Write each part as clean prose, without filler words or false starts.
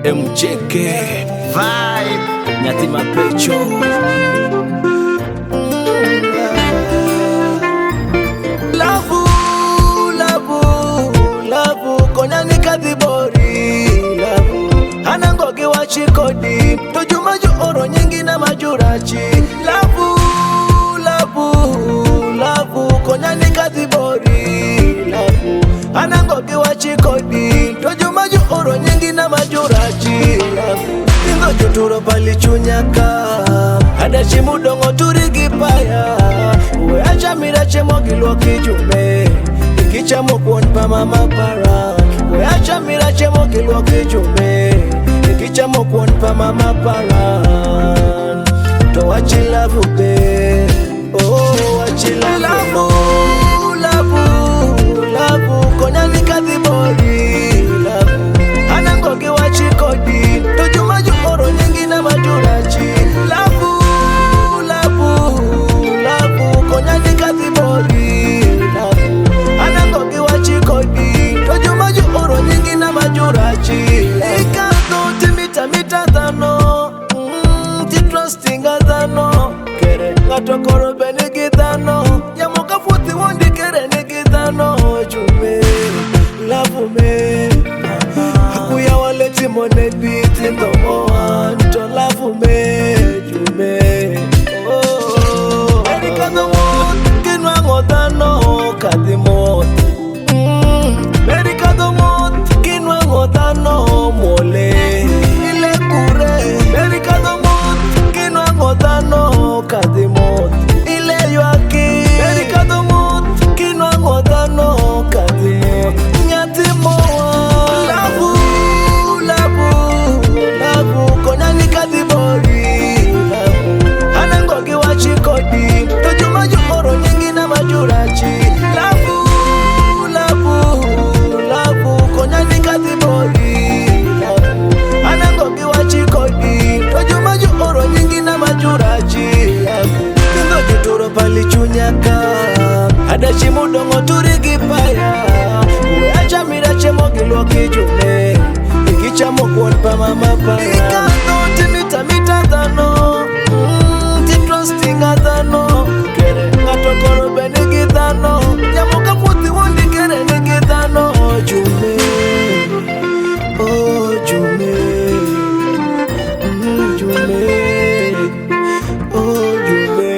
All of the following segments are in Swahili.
MJK Vibe Nyati Mapecho Lavu, lavu, lavu Konyani kadhibori Lavu Hanangogi wa chikodi Tujumaju oro nyingi na majurachi Lavu, lavu, lavu Konyani kadhibori Lavu Hanangogi wa chikodi Tujumaju oro nyingi na majurachi Lavu Ingo juturo pali chunyaka Adachi mudongo turigi paya Uwe acha mirache mogilwa kijume Ikicha mokuon pa mama para Uwe acha mirache mogilwa kijume Ikicha mokuon pa mama para To wachi lavu be Oh wachi lavu Lavu, lavu Konyani kadhibori Lavu Hanangogi wachi kodi Tujumaju oro nyingi na majurachi Lavu, lavu, lavu Konyani kadhibori Lavu Hanangogi wachi kodi Tujumaju oro nyingi na majurachi Ikato timita mita dhano Titrustinga dhano Kere ngato koro benigi dhano Yamuka futhi wondi kere nigi dhano Jume, lavu me Hakuya wale timone biti ndomo Anto lavu me, jume Oh, Erika dhomot, kinwa ngodhano kadhimot Erika dhomot, kinwa ngodhano mole Ile kure, Erika dhomot, kinwa ngodhano kadhimot Ile yuaki, Erika dhomot, kinwa ngodhano kadhimot Nyati moa Lavu, lavu, lavu Konyani kadhibori Lavu Hanangogi wa chikodi Tujumaju oro nyingi na majurachi Lavu, lavu, lavu Konyani kadhibori Lavu Hanangogi wa chikodi Tujumaju oro nyingi na majurachi Lavu Kingo juturo pali chunyaka Adachi mudongo turigi paya Uwe acha mirache mogilwa kijume Ikicha mokuon pa mama para Ikato timita mita dhano Titrustinga dhano Kere ngato koro benigi dhano Yamuka futhi wondi kere nigi dhano Jume, oh jume Jume, oh jume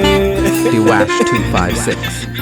Diwash 256